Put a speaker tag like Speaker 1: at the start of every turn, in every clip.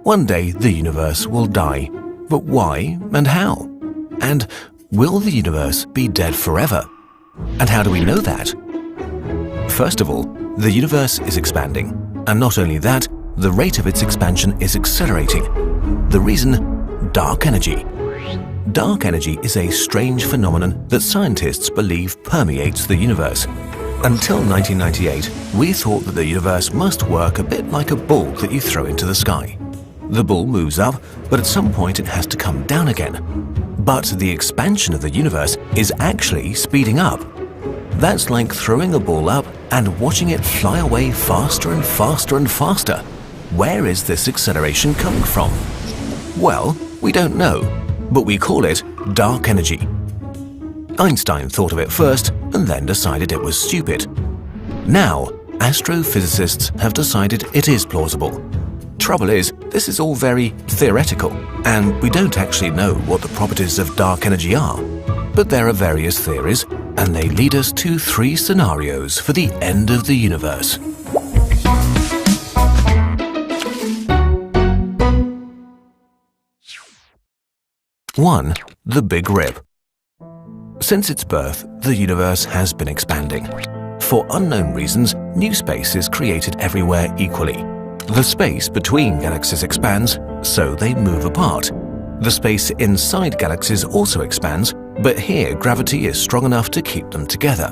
Speaker 1: One day the universe will die. But why and how? And will the universe be dead forever? And how do we know that? First of all, the universe is expanding. And not only that, the rate of its expansion is accelerating. The reason? Dark energy. Dark energy is a strange phenomenon that scientists believe permeates the universe. Until 1998, we thought that the universe must work a bit like a ball that you throw into the sky. The ball moves up, but at some point it has to come down again. But the expansion of the universe is actually speeding up. That's like throwing a ball up and watching it fly away faster and faster and faster. Where is this acceleration coming from? Well, we don't know, but we call it dark energy. Einstein thought of it first and then decided it was stupid. Now, astrophysicists have decided it is plausible. Trouble is, this is all very theoretical, and we don't actually know what the properties of dark energy are. But there are various theories, and they lead us to 3 scenarios for the end of the universe. One, the Big Rip. Since its birth, the universe has been expanding. For unknown reasons, new space is created everywhere equally. The space between galaxies expands, so they move apart. The space inside galaxies also expands, but here gravity is strong enough to keep them together.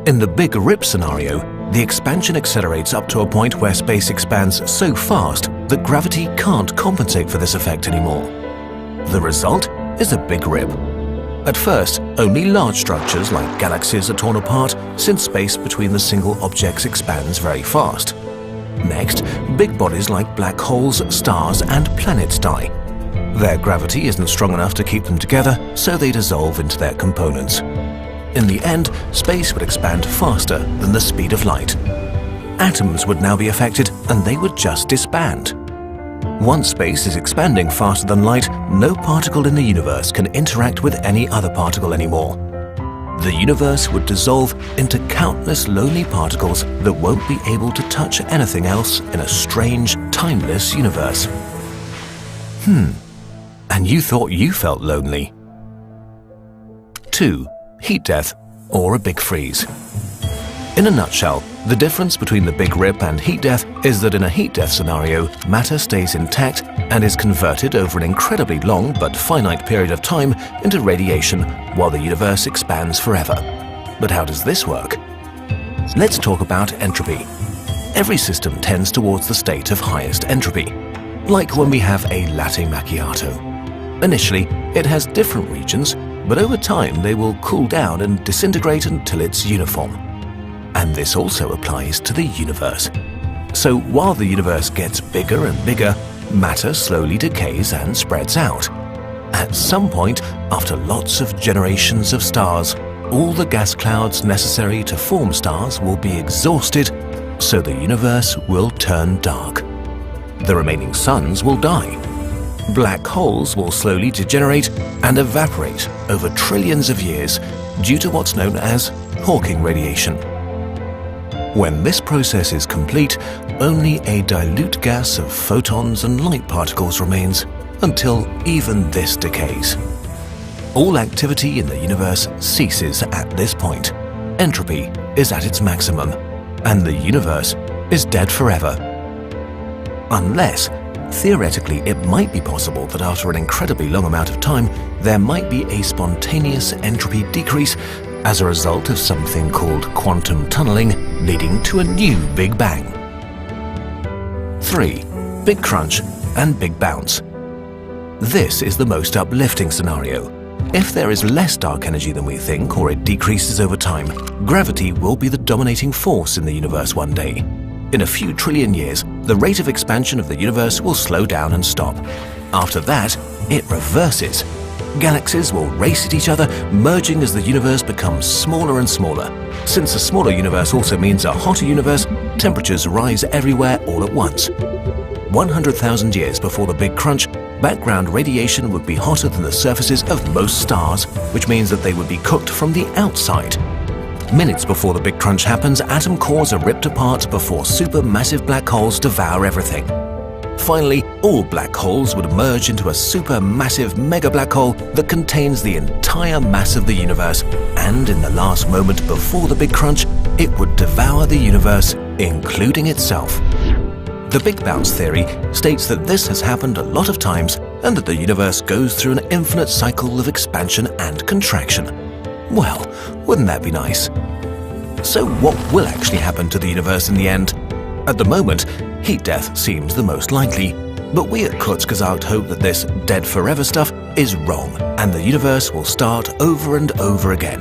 Speaker 1: In the Big Rip scenario, the expansion accelerates up to a point where space expands so fast that gravity can't compensate for this effect anymore. The result is a Big Rip. At first, only large structures like galaxies are torn apart since space between the single objects expands very fast. Next, big bodies like black holes, stars, and planets die. Their gravity isn't strong enough to keep them together, so they dissolve into their components. In the end, space would expand faster than the speed of light. Atoms would now be affected, and they would just disband. Once space is expanding faster than light, no particle in the universe can interact with any other particle anymore. The universe would dissolve into countless lonely particles that won't be able to touch anything else in a strange, timeless universe. And you thought you felt lonely. 2. Heat death, or a big freeze. In a nutshell, the difference between the Big Rip and heat death is that in a heat death scenario, matter stays intact and is converted over an incredibly long but finite period of time into radiation while the universe expands forever. But how does this work? Let's talk about entropy. Every system tends towards the state of highest entropy, like when we have a latte macchiato. Initially, it has different regions, but over time they will cool down and disintegrate until it's uniform. And this also applies to the universe. So while the universe gets bigger and bigger, matter slowly decays and spreads out. At some point, after lots of generations of stars, all the gas clouds necessary to form stars will be exhausted, so the universe will turn dark. The remaining suns will die. Black holes will slowly degenerate and evaporate over trillions of years due to what's known as Hawking radiation. When this process is complete, only a dilute gas of photons and light particles remains until even this decays. All activity in the universe ceases at this point. Entropy is at its maximum, and the universe is dead forever. Unless, theoretically, it might be possible that after an incredibly long amount of time, there might be a spontaneous entropy decrease as a result of something called quantum tunneling, leading to a new Big Bang. 3. Big Crunch and Big Bounce. This is the most uplifting scenario. If there is less dark energy than we think, or it decreases over time, gravity will be the dominating force in the universe one day. In a few trillion years, the rate of expansion of the universe will slow down and stop. After that, it reverses. Galaxies will race at each other, merging as the universe becomes smaller and smaller. Since a smaller universe also means a hotter universe, temperatures rise everywhere all at once. 100,000 years before the Big Crunch, background radiation would be hotter than the surfaces of most stars, which means that they would be cooked from the outside. Minutes before the Big Crunch happens, atom cores are ripped apart before supermassive black holes devour everything. Finally, all black holes would merge into a supermassive mega black hole that contains the entire mass of the universe, and in the last moment before the Big Crunch, it would devour the universe, including itself. The Big Bounce theory states that this has happened a lot of times and that the universe goes through an infinite cycle of expansion and contraction. Well, wouldn't that be nice? So what will actually happen to the universe in the end? At the moment, heat death seems the most likely, but we at Kurzgesagt hope that this dead forever stuff is wrong and the universe will start over and over again.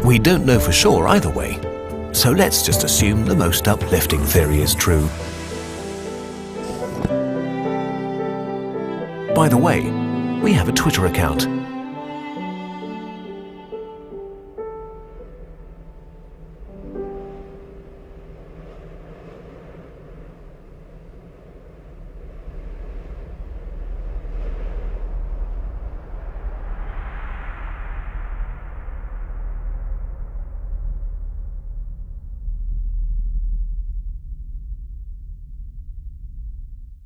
Speaker 1: We don't know for sure either way, so let's just assume the most uplifting theory is true. By the way, we have a Twitter account.